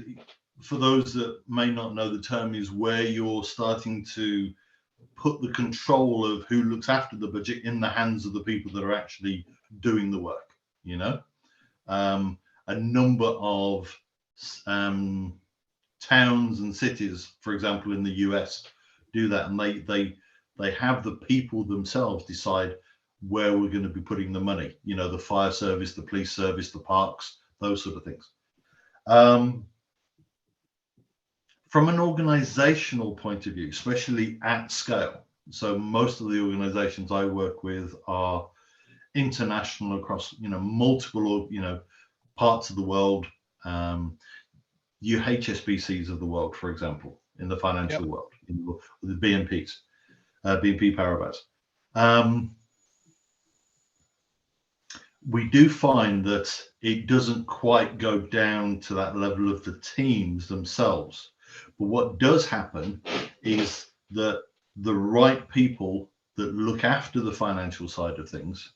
for those that may not know the term, is where you're starting to put the control of who looks after the budget in the hands of the people that are actually doing the work. A number of towns and cities, for example, in the US, do that, and they have the people themselves decide where we're going to be putting the money. The fire service, the police service, the parks, those sort of things. From an organizational point of view, especially at scale, so most of the organizations I work with are international across multiple parts of the world, HSBCs of the world, for example, in the financial world, the BNPs, BNP Paribas. we do find that it doesn't quite go down to that level of the teams themselves. But what does happen is that the right people that look after the financial side of things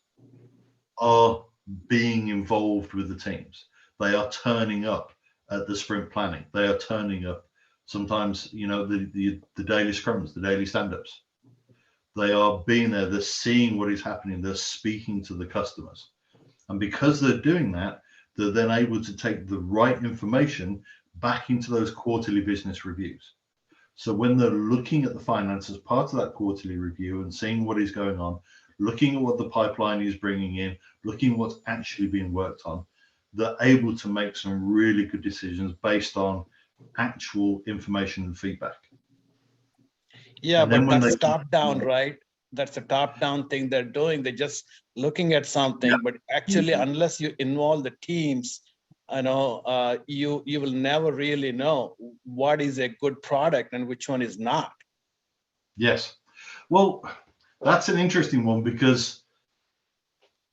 are being involved with the teams. They are turning up at the sprint planning. They are turning up sometimes, you know, the daily scrums, the daily stand-ups. They are being there, they're seeing what is happening, they're speaking to the customers. And because they're doing that, they're then able to take the right information back into those quarterly business reviews. So when they're looking at the finance as part of that quarterly review and seeing what is going on, looking at what the pipeline is bringing in, looking at what's actually being worked on, they're able to make some really good decisions based on actual information and feedback. Yeah, And then but when that's they- top down, right? That's a top down thing they're doing. They're just looking at something, but actually, unless you involve the teams, you know, you will never really know what is a good product and which one is not. Yes. Well, that's an interesting one because,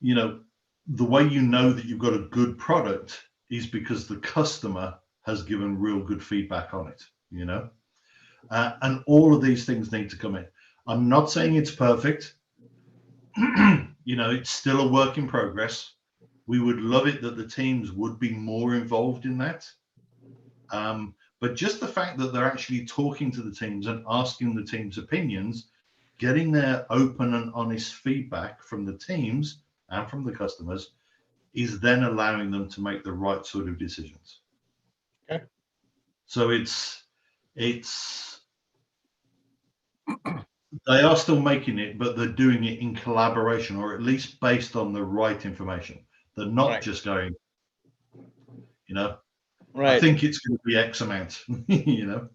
you know, the way you know that you've got a good product is because the customer has given real good feedback on it, you know, and all of these things need to come in. I'm not saying it's perfect. You know, it's still a work in progress. We would love it that the teams would be more involved in that. But just the fact that they're actually talking to the teams and asking the teams' opinions, getting their open and honest feedback from the teams and from the customers is then allowing them to make the right sort of decisions. Okay. So they are still making it, but they're doing it in collaboration, or at least based on the right information. They're not just going, you know, I think it's going to be X amount, you know.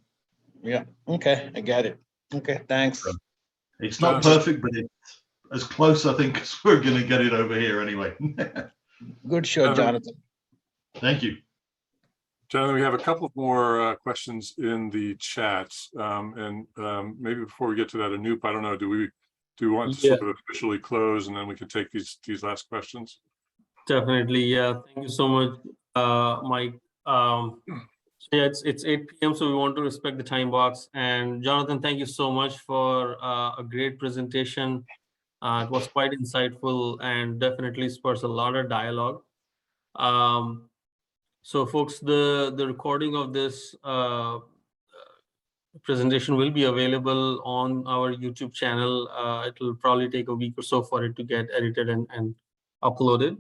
Yeah. Okay. I get it. Okay. Thanks. So it's not perfect, but it's as close, I think, as we're going to get it over here anyway. Good show, Jonathan. Thank you. Jonathan, we have a couple more questions in the chat. Maybe before we get to that, Anoop, I don't know, do we want to sort of officially close and then we can take these last questions? Definitely. Yeah. Thank you so much, Mike. Yeah, it's 8 p.m. so we want to respect the time box. And Jonathan, thank you so much for a great presentation. It was quite insightful and definitely spurs a lot of dialogue. So folks, the recording of this presentation will be available on our YouTube channel. It will probably take a week or so for it to get edited and uploaded.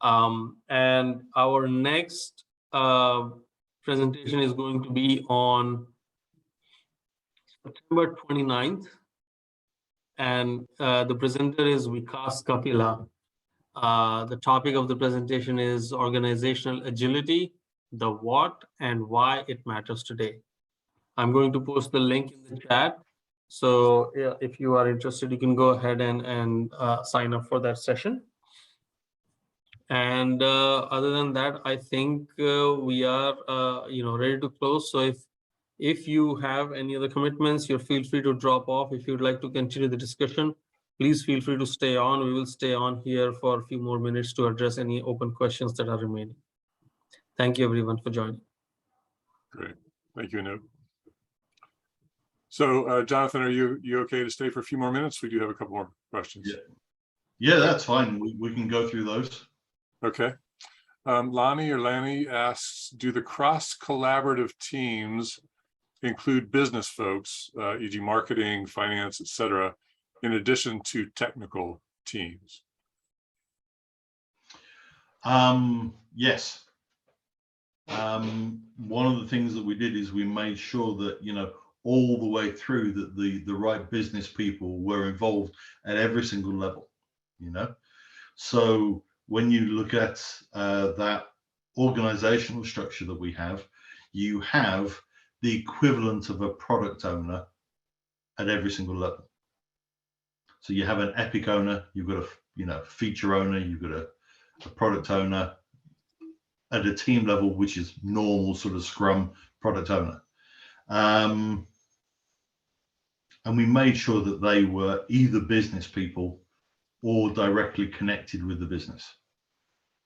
And our next presentation is going to be on September 29th. And the presenter is 𝑬𝒏𝒕𝒂𝒏 𝑷𝒐𝒓𝒕𝒐𝒍𝒊𝒐 The topic of the presentation is organizational agility, the what and why it matters today. I'm going to post the link in the chat. So if you are interested, you can go ahead and sign up for that session. And other than that, I think we are ready to close. So if you have any other commitments, you feel free to drop off. If you'd like to continue the discussion, please feel free to stay on. We will stay on here for a few more minutes to address any open questions that are remaining. Thank you, everyone, for joining. Great. Thank you, Anoop. So, Jonathan, are you okay to stay for a few more minutes? We do have a couple more questions. Yeah, that's fine. We can go through those. Okay. Lanny asks, do the cross-collaborative teams include business folks, e.g. marketing, finance, etc., in addition to technical teams? Yes. One of the things that we did is we made sure that, you know, all the way through that the right business people were involved at every single level, you know. So when you look at that organizational structure that we have, you have the equivalent of a product owner at every single level. So you have an epic owner, you've got a feature owner, you've got a product owner at a team level, which is normal sort of Scrum product owner. And we made sure that they were either business people or directly connected with the business.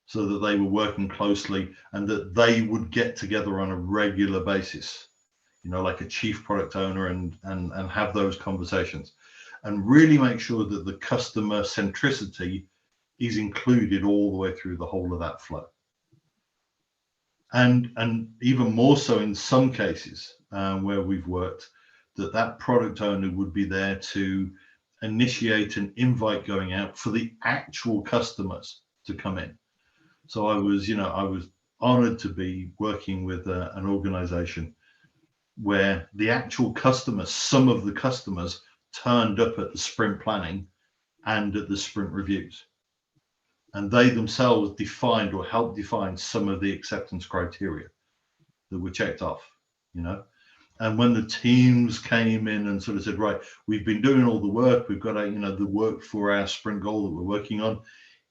so that they were working closely and that they would get together on a regular basis, you know, like a chief product owner, and have those conversations and really make sure that the customer centricity is included all the way through the whole of that flow. And even more so in some cases where we've worked, that product owner would be there to initiate an invite going out for the actual customers to come in. So I was honored to be working with an organization where the actual customers, some of the customers, turned up at the sprint planning and at the sprint reviews. And they themselves defined or helped define some of the acceptance criteria that were checked off, you know. And when the teams came in and sort of said, right, we've been doing all the work, we've got the work for our sprint goal that we're working on,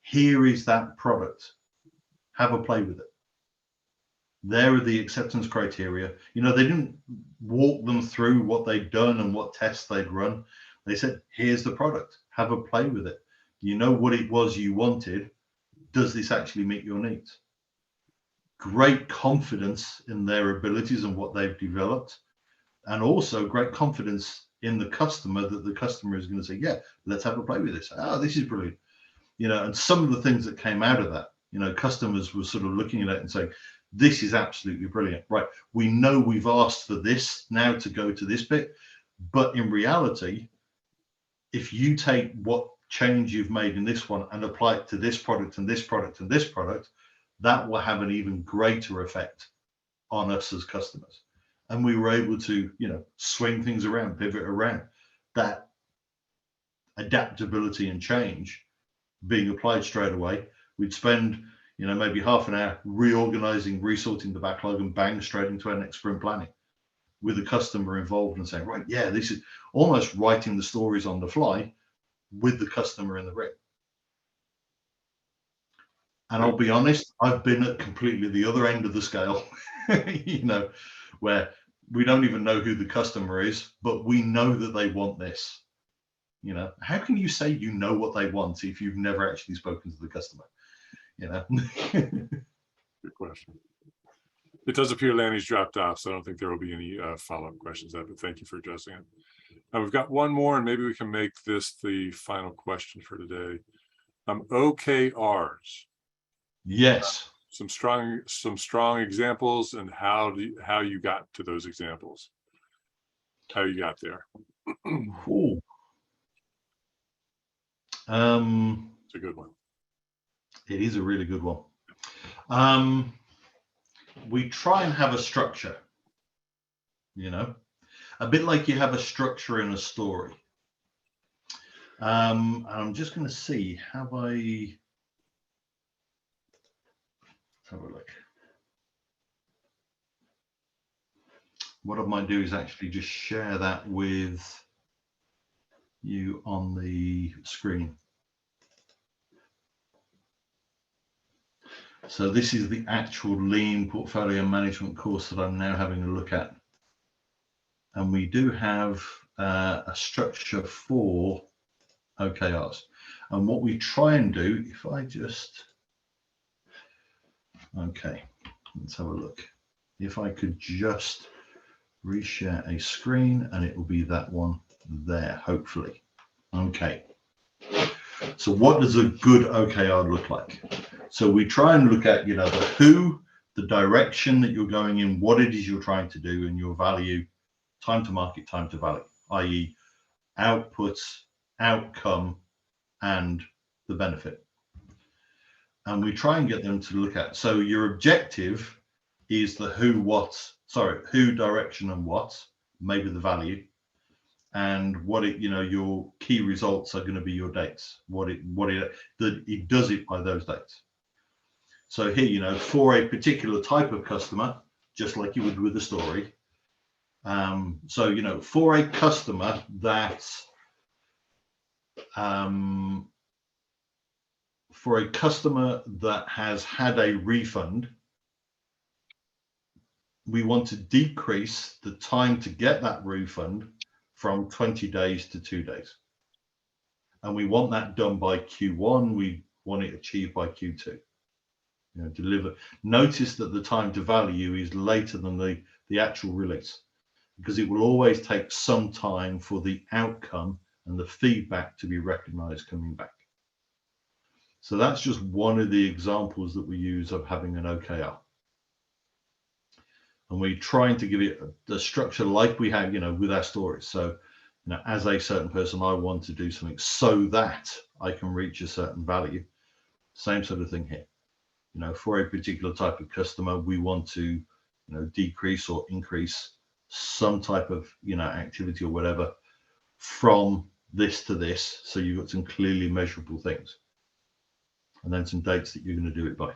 here is that product, have a play with it. There are the acceptance criteria. You know, they didn't walk them through what they'd done and what tests they'd run. They said, here's the product, have a play with it. You know what it was you wanted. Does this actually meet your needs? Great confidence in their abilities and what they've developed. And also great confidence in the customer, that the customer is going to say, yeah, let's have a play with this. Oh, this is brilliant. You know, and some of the things that came out of that, you know, customers were sort of looking at it and saying, this is absolutely brilliant. Right. We know we've asked for this now to go to this bit, but in reality, if you take what change you've made in this one and apply it to this product and this product and this product, that will have an even greater effect on us as customers. And we were able to, you know, swing things around, pivot around. That adaptability and change being applied straight away. We'd spend, you know, maybe half an hour reorganizing, resorting the backlog, and bang, straight into our next sprint planning with the customer involved and saying, right, yeah, this is almost writing the stories on the fly with the customer in the ring. And I'll be honest, I've been at completely the other end of the scale, you know, where we don't even know who the customer is, but we know that they want this. You know, how can you say you know what they want if you've never actually spoken to the customer? You know. Good question. It does appear Lanny's dropped off, so I don't think there will be any follow-up questions there, but thank you for addressing it. We've got one more, and maybe we can make this the final question for today. OKRs. Yes. Some strong examples, and how you got to those examples. How you got there. Ooh. It's a good one. It is a really good one. We try and have a structure, you know, a bit like you have a structure in a story. And I'm just going to see, let's have a look. What I might do is actually just share that with you on the screen. So this is the actual lean portfolio management course that I'm now having a look at. And we do have a structure for OKRs. And what we try and do, if I just, okay, let's have a look. If I could just reshare a screen, and it will be that one there, hopefully. Okay. So what does a good OKR look like? So we try and look at, you know, the who, the direction that you're going in, what it is you're trying to do, and your value, time to market, time to value, i.e. outputs, outcome, and the benefit. And we try and get them to look at, so your objective is the who, who, direction, and what, maybe the value, and what it, you know, your key results are going to be your dates, that it does it by those dates. So here, you know, for a particular type of customer, just like you would with a story. So, you know, for a customer that, has had a refund, we want to decrease the time to get that refund from 20 days to 2 days. And we want that done by Q1. We want it achieved by Q2. deliver. Notice that the time to value is later than the actual release, because it will always take some time for the outcome and the feedback to be recognized coming back. So that's just one of the examples that we use of having an OKR. And we're trying to give it the structure like we have, with our stories. So, as a certain person, I want to do something so that I can reach a certain value. Same sort of thing here. For a particular type of customer, we want to, decrease or increase some type of, activity or whatever from this to this. So you've got some clearly measurable things. And then some dates that you're going to do it by.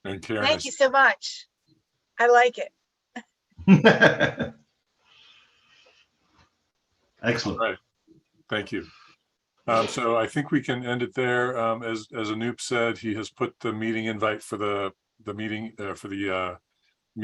And Karen, Thank you so much. I like it. Excellent. All right. Thank you. So I think we can end it there. As Anoop said, he has put the meeting invite for the meeting for the